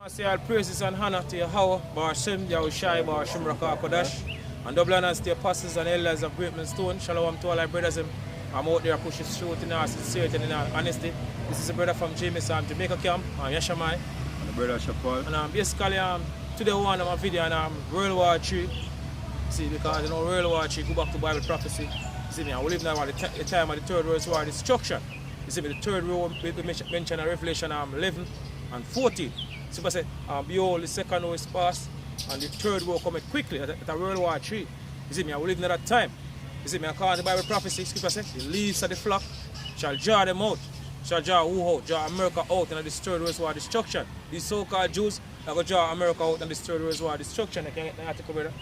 I say all praises and honor to Yahweh, Bar Shem, Yahushai, Bar Shem Rakah Kodash, and double honors to the apostles and elders of Great Stone. Shalom to all our brothers. I'm out there pushing truth in our sincerity and in our honesty. This is a brother from Jamaica camp. I'm Yashamai. And the brother Shapal. And basically, today we want my video on World War 3. See, because you know World War 3 go back to Bible prophecy. See me, we live now at the time of the Third World War destruction. You see me, the Third World we mention in Revelation 11 and 14. So I say, behold, the second war is past, and the third war coming quickly at World War 3. You see me, we live in that time. You see me, according to the Bible prophecy, Scripture says, the leaves of the flock shall jar them out. Shall jar who out? Jar America out in this third world war destruction. These so-called Jews are going to jar America out in this third world war destruction. I can get the article, brother.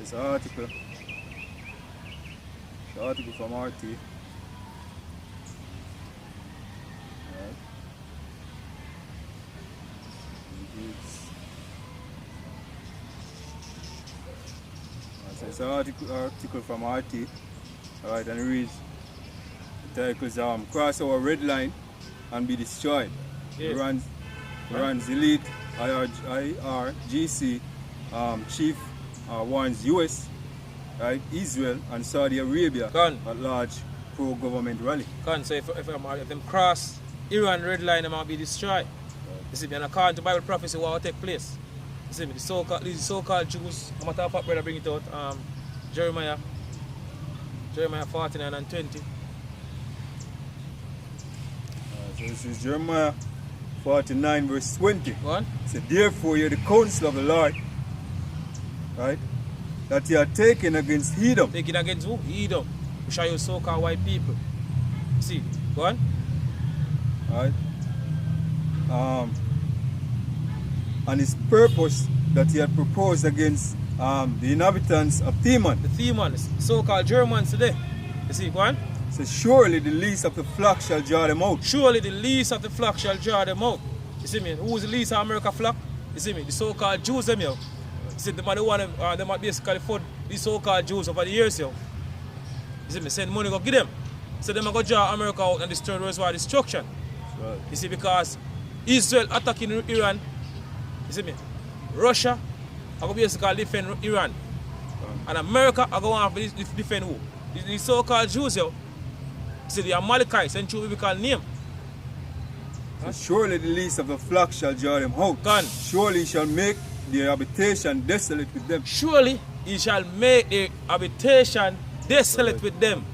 It's an article. The article from RT. It's an article from RT, alright, and it reads, the title is Cross Our Red Line and Be Destroyed. Yes. Iran's elite IRGC chief warns US, right, Israel and Saudi Arabia at large pro-government rally. So if them cross Iran red line, they might be destroyed. You see, and according to Bible prophecy, what will take place? You see, these so-called Jews, I'm going to brother bring it out, Jeremiah 49 and 20. So this is Jeremiah 49 verse 20. Go on. It says, therefore hear the counsel of the Lord, right, that you are taken against Edom. Taken against who? Edom. Which are your so-called white people. See, go on. Right. And his purpose that he had proposed against the inhabitants of Theman. The Themans, so-called Germans today. You see, go on. So surely the least of the flock shall jar them out. Surely the least of the flock shall jar them out. You see me? Who's the least of America flock? You see me? The so-called Jews them, yo. You see, they might basically fund these so-called Jews over the years, yo. You see me? Send money go give them. So they might go jar America out and destroy the world war destruction. Right. You see, because Israel attacking Iran, you see me? Russia are going to basically defend Iran. And America are going to defend who? These so-called Jews, yo. See, the Amalekites and true biblical name. So surely the least of the flock shall jar them out. Gone. Surely he shall make their habitation desolate with them. Surely he shall make their habitation desolate with them.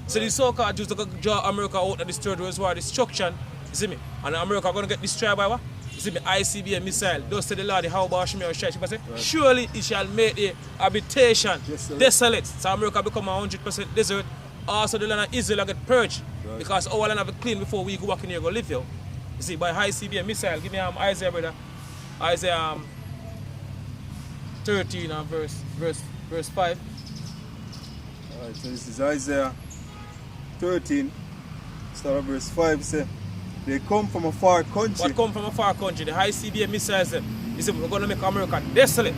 So the so-called Jews are going to draw America out of this third world war destruction. You see me? And America are going to get destroyed by what? You see me? ICBM missile. Thus said the Lord, how about Shemir Shai? Right. Surely he shall make the habitation desolate. So America become 100% desert. Also the land of Israel get purged. Right. Because our land have to clean before we go back in here and go live here. You see, by ICBM missile. Give me Isaiah, brother. Isaiah 13 and verse 5. Alright, so this is Isaiah 13, start at verse 5. Say, they come from a far country. What come from a far country? The ICBM missiles them. He said, we're going to make America desolate.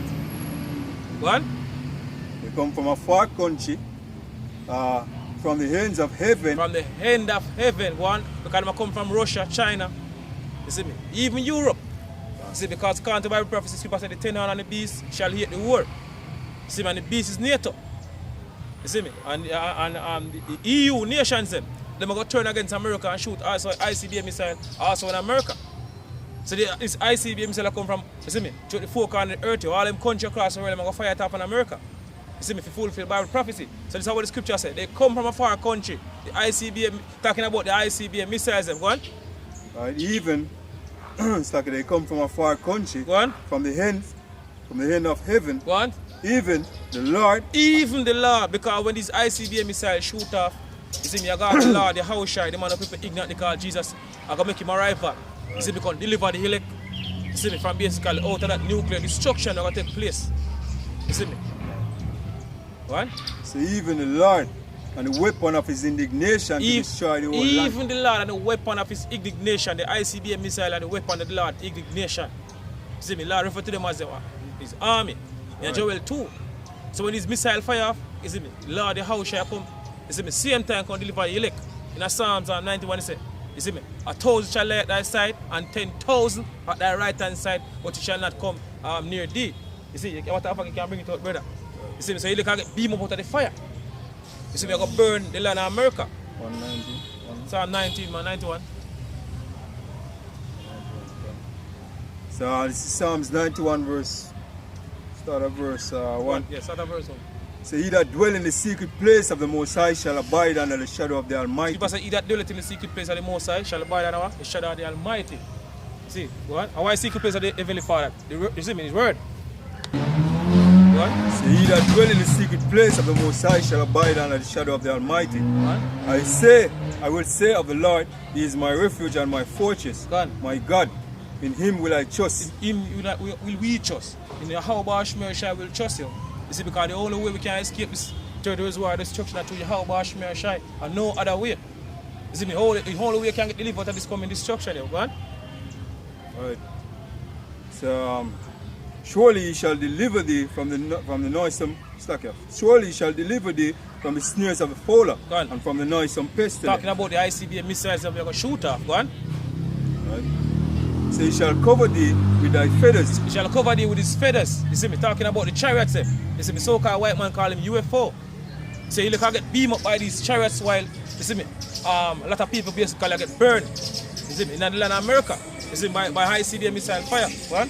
Go on. They come from a far country, from the ends of heaven. From the end of heaven. Go on. Because they come from Russia, China. You see me? Even Europe. You see, because according to Bible prophecy, Scripture said the 10 horn and the beast shall hate the world. You see me? And the beast is NATO. You see me? And the EU nations them. They're going to turn against America and shoot also ICBM missile also in America. So this ICBM missile come from, you see me, to the four corners of the earth. All them countries across the world, they're going to fire it up on America. You see me, if you fulfill Bible prophecy. So this is what the scripture said. They come from a far country. The ICBM, talking about the ICBM missiles them. Go on. Even, it's like they come from a far country. Go on. From the end of heaven. Go on. Even the Lord. Even the Lord, because when these ICBM missiles shoot off, you see me, I got the Lord, the house shy, the man of people ignorant, they call Jesus, I got make him a rival. You see me, can deliver the elect. You see me, from basically out of that nuclear destruction that will take place. You see me? What? So even the Lord and the weapon of his indignation to destroy the whole land. Even the Lord and the weapon of his indignation, the ICBM missile and the weapon of the Lord, indignation. You see me, Lord refer to them as his army. In Joel 2. So when these missile fire off, you see me, Lord the house shall come. You see me, same time can deliver the elect. In Psalms 91 it says, You see me? 1,000 shall lie at thy side and 10,000 at thy right hand side, but it shall not come near thee. You see, what the fuck you can bring it out, brother. You see me? So you can get beam up out of the fire. You see me? I got burn the land of America. 190. Psalm 19, man, 91. So this is Psalms 91 verse, start of verse 1. Yeah, start of verse 1. So he that dwell in the secret place of the Most High shall abide under the shadow of the Almighty. People say, he that dwelleth in the secret place of the Most High shall abide under the shadow of the Almighty. See, go on. And why secret place of the Heavenly Father? You see me, his word. Go on. So he that dwell in the secret place of the Most High shall abide under the shadow of the Almighty. I will say of the Lord, He is my refuge and my fortress, my God. In Him will I trust. In Him will we trust. In Yahweh Shmer Shai will trust you. You see, because the only way we can escape this third reservoir destruction is through Yahweh Shmer Shai, and no other way. You see me, the only way you can get delivered out of this coming destruction. Go on. Alright. So surely He shall deliver thee from the noisome slacker. Surely He shall deliver thee from the snares of the fowler and from the noisome pestilence. Talking about the ICBM missiles that we are going to shoot off. Go on. Right. So He shall cover thee with thy feathers. He shall cover thee with his feathers. You see me talking about the chariots. You see me, so-called white man call him UFO. So you can get beamed up by these chariots while, you see me, a lot of people basically get burned. You see me, in the land of America. You see me, by ICBM missile fire. Go on.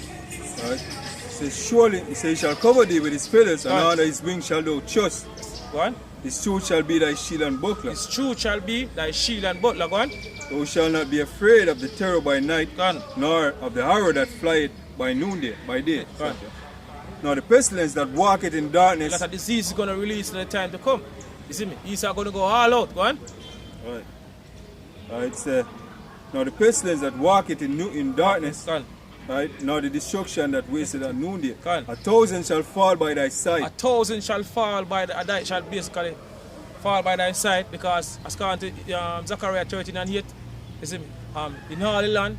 Right. So surely He shall cover thee with his feathers, and under his wings shall thou trust. Go on. His truth shall be thy shield and buckler. His truth shall be thy shield and buckler. Go on. Thou shalt not be afraid of the terror by night, nor of the arrow that flieth by noonday, by day. Nor the pestilence that walketh in darkness. A lot of disease is going to release in the time to come. You see me? These are going to go all out. Go on. Alright. Alright, nor the pestilence that walketh in darkness. Right? Nor the destruction that wasteth at noonday. 1,000 shall fall by thy side. 1,000 shall fall by shall basically fall by thy side, because as according to Zechariah 13 and 8, you see me, in all the land,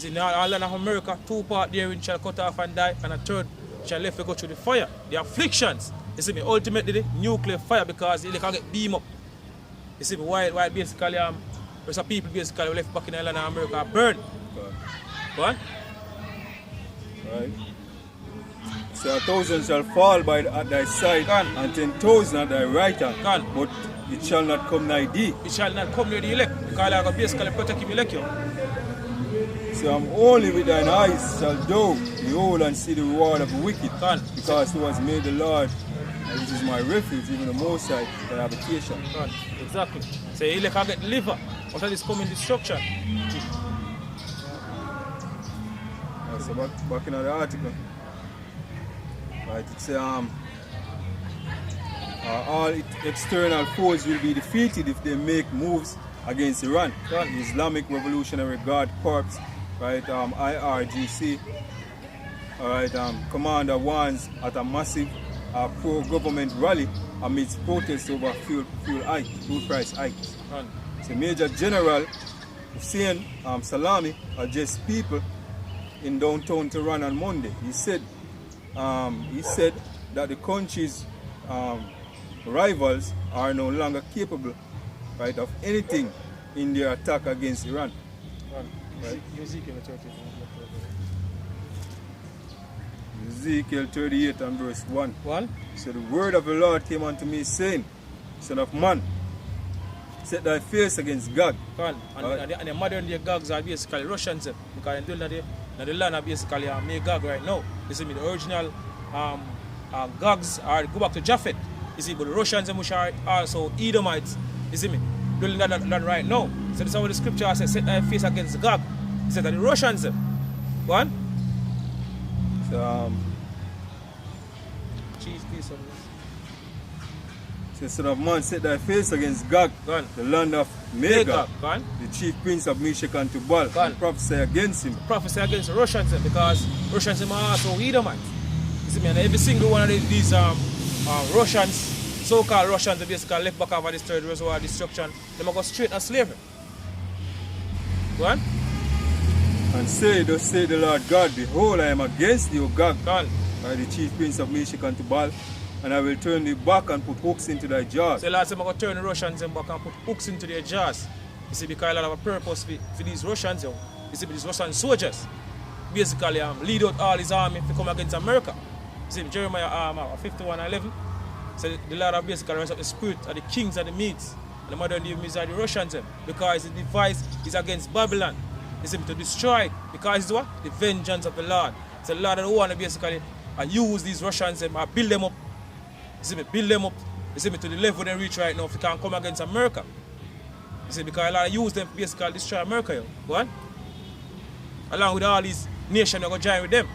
in all the land of America, 2 parts therein shall cut off and die, and a third shall left to go through the fire. The afflictions, you see me, ultimately the nuclear fire, because they can get beamed up. You see me, while basically there's some people basically left back in the land of America burn. Go on. Right. So 1,000 shall fall at thy side, and 10,000 at thy right hand, but it shall not come nigh thee. It shall not come near the elect, because I basically protect him elect you. So only with thine eyes shall thou behold and see the reward of the wicked, because Thou hast made the Lord, which is my refuge, even the Most High, thy habitation. Exactly. So you can get delivered out of this coming destruction. So back in the article, right, it says all external foes will be defeated if they make moves against Iran. The Islamic Revolutionary Guard Corps, right, IRGC, alright, commander warns at a massive pro-government rally amidst protests over fuel price hikes. So Major General Hussein Salami addressed people in downtown Tehran on Monday. He said that the country's rivals are no longer capable, right, of anything in their attack against Iran. Right? Ezekiel 38 and verse 1. So the word of the Lord came unto me, saying, Son of man, set thy face against Gog. And the modern day Gogs are basically Russians, because the land are basically made Gog right now. You see me, the original Gogs are go back to Japhet. You see, but the Russians which are also Edomites, you see me, doing that land right now. So this is how the scripture says, set thy face against Gog. He said that the Russians. Go on. So Chief piece of Son of man, set thy face against Gog, the land of Magog, the chief prince of Meshach and Tubal, and prophesy against him. Prophesy against the Russians, because Russians are also Edomites. You see me, and every single one of these Russians, so-called Russians, are basically left back over this third reservoir destruction. They must go straight to slavery. Go on. And say, thus say the Lord God, behold, I am against thee, O Gog, by the chief prince of Meshach and Tubal, and I will turn thee back and put hooks into thy jaws. So Lord said, I'm going to turn the Russians back and put hooks into their jaws. You see, because a lot of a purpose for these Russians, you see, these Russian soldiers, basically lead out all his army to come against America. You see, Jeremiah 51:11, so the Lord have basically raised up the spirit of the kings and the Medes, and the modern day Medes are the Russians, because the device is against Babylon. You see, to destroy it, because it's what? The vengeance of the Lord. So the Lord don't want to basically use these Russians and build them up. You see me, build them up. You see me, to the level they reach right now if they can come against America. You see, because a lot of use them to basically destroy America. Yo. Go on. Along with all these nations that go join with them.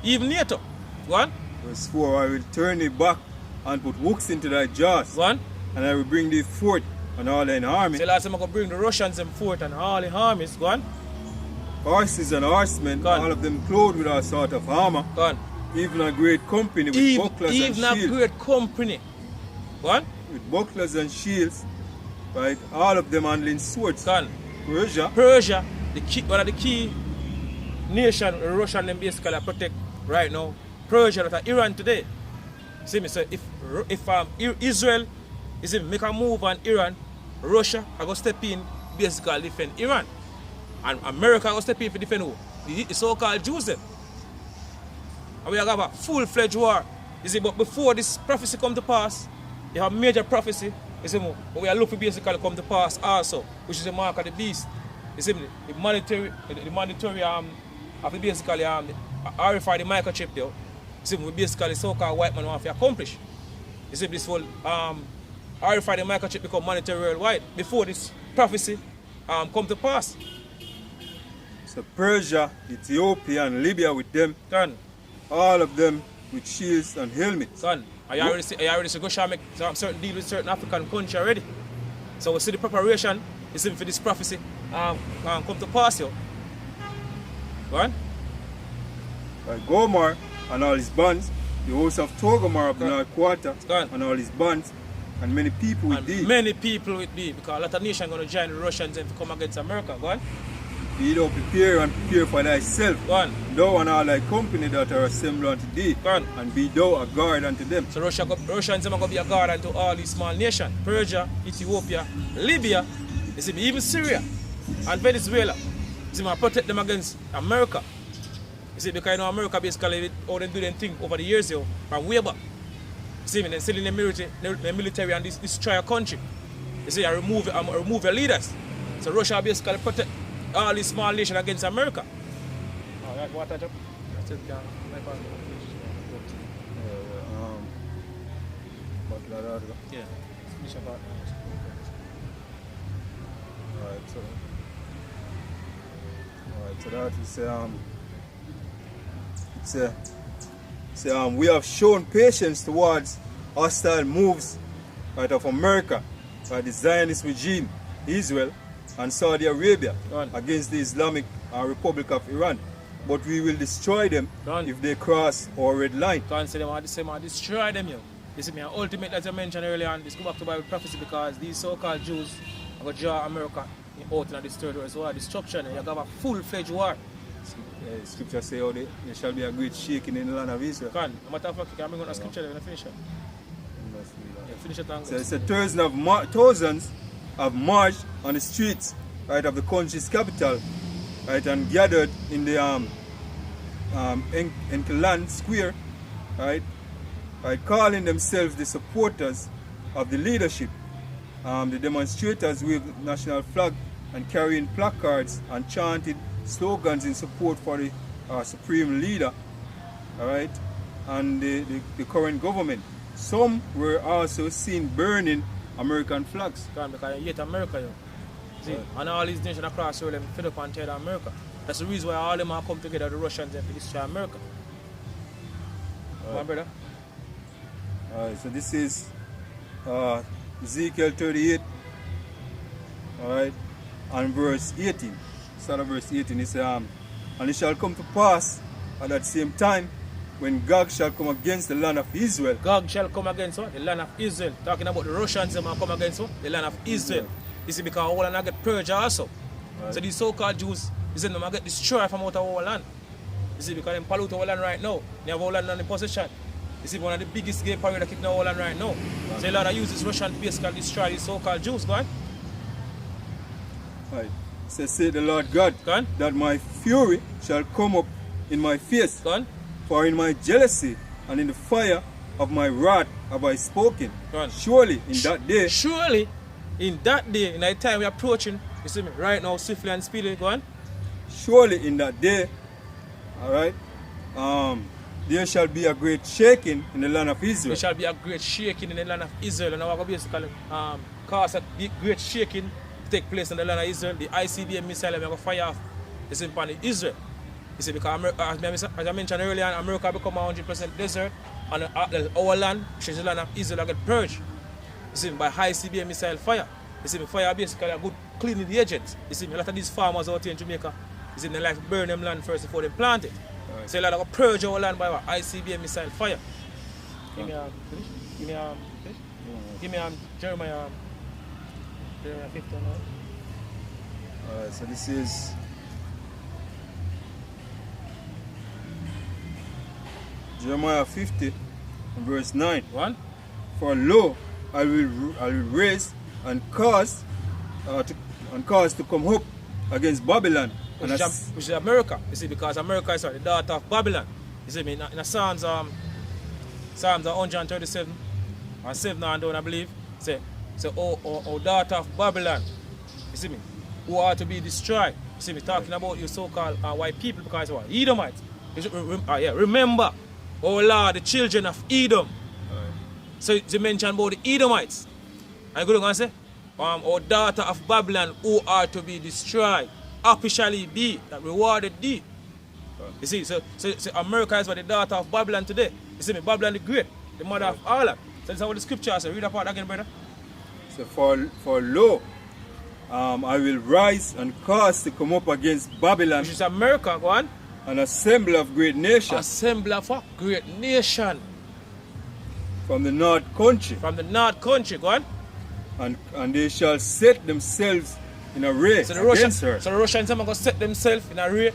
Even NATO. Go on. Verse 4, I will turn it back and put hooks into thy jaws. Go on. And I will bring thee forth and all thine army. So last time I'm going to bring the Russians them forth and all the armies. Go on. Horses and horsemen, all of them clothed with all sort of armor. Go on. Even a great company with bucklers and shields. Even a great company. Go on. With bucklers and shields. Right? All of them handling swords. Go on. Persia, one of the key nations Russia them basically protect right now. Persia, that are Iran today. See me, so if Israel is make a move on Iran, Russia are going to step in basically defend Iran. And America are going to step in to defend who? The so-called Jews them. And we have a full-fledged war. You see, but before this prophecy come to pass, you have major prophecy. You see, but we are looking basically come to pass also, which is the mark of the beast. You see, the mandatory of the basically RFID the microchip there. You see, we basically so-called white man want to accomplish. You see, this whole RFID the microchip become mandatory worldwide before this prophecy come to pass. So Persia, Ethiopia, and Libya with them. Done. All of them with shields and helmets. Done. I already see Russia make certain deal with certain African country already. So we see the preparation is for this prophecy come to pass here. Go on. Like Gomar and all his bands, the host of Togomar of the North Quarter and all his bands, and many people with thee. Many people with thee, because a lot of nations are going to join the Russians and to come against America. Go on. Be thou prepare and prepare for thyself. Go on. Thou and all thy company that are assembled unto thee. Go on. And be thou a guard unto them. So Russians are going to be a guard unto all these small nations. Persia, Ethiopia, Libya, you see, even Syria and Venezuela. You see, I protect them against America. You see, because you know America basically how they do their thing over the years here, from way back. You see, they're selling the military and destroy a country. You see, I remove your leaders. So Russia basically protect all these small nations against America. Alright, water job. That's it, yeah. Yeah. Finish about Alright, so that is we have shown patience towards hostile moves of America by the Zionist regime, Israel, and Saudi Arabia against the Islamic Republic of Iran. But we will destroy them if they cross our red line. Can't say them destroy them, yo. You see me, ultimately, as I mentioned earlier on, this go back to Bible prophecy because these so-called Jews are going to draw America out in this third world war destruction, and you have a full-fledged war. Scripture say there shall be a great shaking in the land of Israel. No matter of fact, you can bring out a scripture and finish it. Yeah, finish it and so thousands have marched on the streets of the country's capital and gathered in the Enkeland Square calling themselves the supporters of the leadership. The demonstrators waved the national flag and carrying placards and chanted slogans in support for the supreme leader, and the current government. Some were also seen burning American flags. Because you hate America, yo. See, and all these nations across the world fed up and tear down America. That's the reason why all of them have come together, the Russians, and destroy America. My brother. So this is Ezekiel 38, and verse 18. Start of verse 18. It says, and it shall come to pass at that same time when Gog shall come against the land of Israel. Gog shall come against what? The land of Israel. Talking about the Russians, they come against what? The land of Israel. You see, because all land get purged also. So these so-called Jews, they get destroyed from out of our land. You see, because they pollute our land right now. They have our land in the possession. You see, one of the biggest gay parade that keep in our land right now. So a lot of use this Russian to basically destroy these so-called Jews, go on. Right. Say the Lord God, Go on. that my fury shall come up in my face. Go on. For in my jealousy and in the fire of my wrath have I spoken. Go on. Surely in that day, Surely, in that day, in that time we're approaching, you see me, right now, swiftly and speedily, go on. surely in that day, all right, there shall be a great shaking in the land of Israel. There shall be a great shaking in the land of Israel, and our basically cause a great shaking to take place in the land of Israel. The ICBM missile will fire off is upon Israel. You see, because as I mentioned earlier, America become 100% desert, and our land, which is the land of Israel, will get purged. You see, by high CBM missile fire. You see, fire basically a good cleaning the agents. You see, a lot of these farmers out here in Jamaica, you see, they like to burn them land first before they plant it. Right. So a lot of purge our land by what? ICBM missile fire. Give me Jeremiah 50 now. Alright, so this is Jeremiah 50 and verse 9. One. For lo, I will raise and cause to come up against Babylon. Which is America. You see, because America is the daughter of Babylon. You see, in the Psalms 137 or 7 and down, I believe, say, oh daughter of Babylon, you see me, who are to be destroyed. You see me talking about you so-called white people because what? Edomites. Remember, oh Lord, the children of Edom. So you mentioned about the Edomites. I'm going to say, oh daughter of Babylon, who are to be destroyed. Officially be that rewarded thee. You see, so America is what the daughter of Babylon today. You see me, Babylon the Great, the mother of all that. So this is what the scripture says. Read that part again, brother. So for lo, I will rise and cause to come up against Babylon. Which is America, go on. An assembly of great nations. Assembly of a great nation. From the north country. From the north country, go on. And they shall set themselves in array So the against her. So the Russians are going to set themselves in array.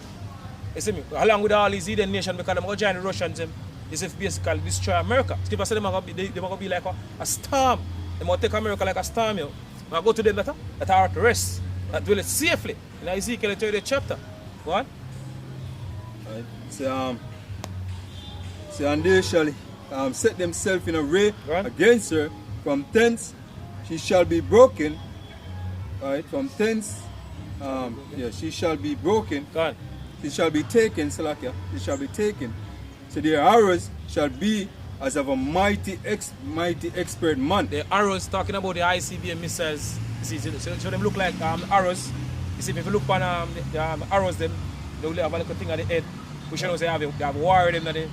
You see me? Along with all these Eden nations, because they're going to join the Russians. Is if basically destroy America. Skipper said they're going to be like a storm. They're going to take America like a storm. They're going to go to them that are at rest, that dwell safely. In Ezekiel 30 chapter. Go on. Right. So, and they shall set themselves in array against her. From thence she shall be broken. Right. From thence, she shall be broken. Go on. She shall be taken, Salakia. She shall be taken. So their arrows shall be as of a mighty expert man. The arrows talking about the ICBM missiles. You see, so them look like arrows. You see, if you look on the arrows, them they will have a little thing at the head. We should know they have wire them that the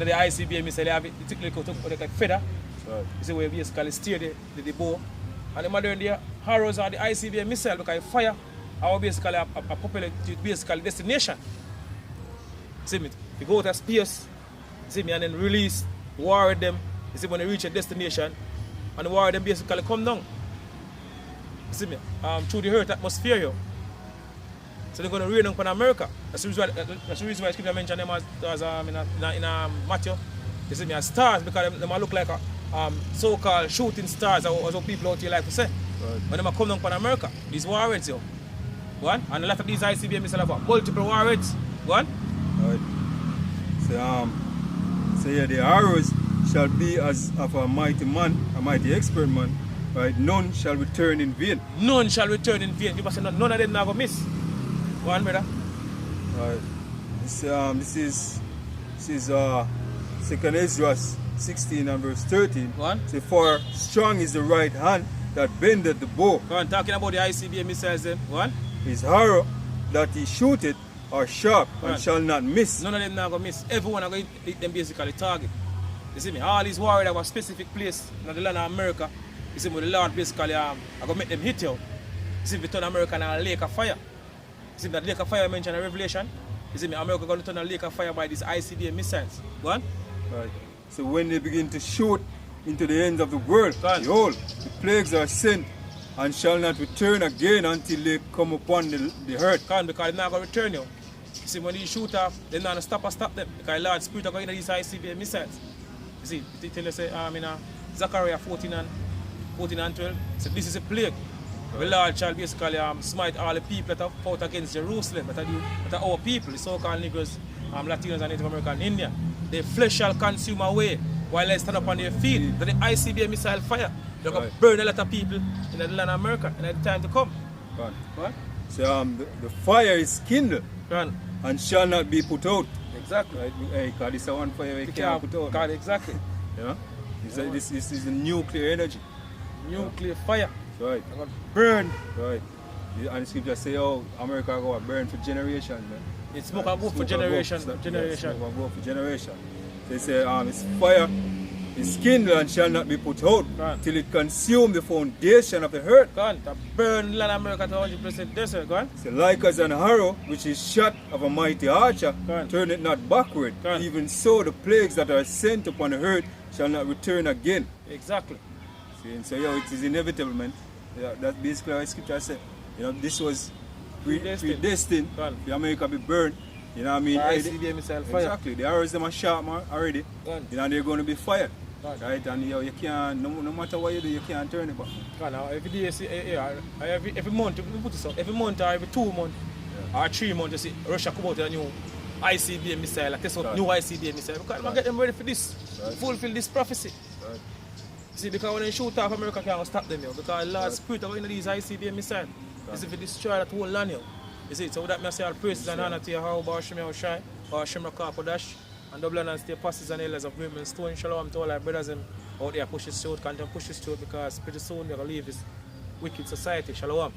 ICBM missile. They have it like a feather. Right. You see, where you basically steer the bow. And the modern day arrows are the ICBM missile because fire are basically a popular basically destination. See me, you go to space, see me, and then release, wire them. You see, when they reach a destination, and the wire them basically come down. You see me, through the Earth atmosphere here. So they're going to rain on America. That's the reason why Scripture mentioned them as in Matthew. You see me, as stars because they look like so-called shooting stars, as what people out here like to say. Right. When they come down on America, these warheads here. Go on. And a lot of these ICBM missiles have multiple warheads. Go on. Right. So the arrows shall be as of a mighty man, a mighty expert man. Right. None shall return in vain. None shall return in vain. People say none of them are going to miss. Go on, brother. Right. This is 2nd Ezra 16 and verse 13. Go on. Say, for strong is the right hand that bendeth the bow. Go on, talking about the ICBM missiles then. Go on. His arrow that he shooteth are sharp and Right. shall not miss. None of them are going to miss. Everyone are going to hit them basically target. You see me? All these warriors have a specific place in the land of America. You see me? The Lord basically are going to make them hit you. You see me? Turn America in a lake of fire. You see me? That lake of fire mentioned in Revelation. You see me? America going to turn a lake of fire by these ICBM missiles. Go on. Right. So when they begin to shoot into the ends of the world, Right. behold, the plagues are sent and shall not return again until they come upon the earth. Because they're not going to return you. You see, when you shoot off, they're not going to stop them. Because the Lord's Spirit are going to these ICBM missiles. You see, they tell us in Zechariah 14 and 12, so this is a plague. The Lord shall basically smite all the people that have fought against Jerusalem, that are our people, the so-called Negroes, Latinos and Native American Indian. Their flesh shall consume away while they stand up on their feet. That the ICBM missile fire, they're going to burn a lot of people in the land of America in the time to come. Right. So the fire is kindled and shall not be put out. Exactly. Right? Hey, because this is one fire we can't put out. God, exactly. You know? This is the nuclear energy. Nuclear fire. Right. They're going to burn. Right. And the scripture say, oh, America go to burn for generations, man. It's smoke and go for generation. Smoke and go for generation. They say, it's fire, is kindled and shall not be put out till it consume the foundation of the earth. Go on, to burn land of America to 100% desert. Go on. So like as an arrow which is shot of a mighty archer, turn it not backward. Even so the plagues that are sent upon the earth shall not return again. Exactly. See, and so it is inevitable, man. Yeah, that's basically what scripture said. You know, this was predestined for America to be burned. You know what I mean? ICBM missile fire. Exactly. The arrows them are sharp, man, already. You know, they're going to be fired. Right? And you can't, no matter what you do, you can't turn it back. Now, every day, every month, we put this up, every month or every 2 months or 3 months, you see Russia come out with a new ICBM missile, test out new ICBM missile. Because we get them ready for this, fulfill this prophecy. See, because when they shoot off, America can't stop them, because the Lord's Spirit are going to these ICBM missiles. Is if it destroy that whole land, you see, so that I say all praises and honor to Yahweh, Barshim Yahushai, Barshim Rakapodash, and double and stay pastors and elders of Women Stone. Shalom to all our brothers and out there push this through, can't push this through because pretty soon they're going to leave this wicked society. Shalom.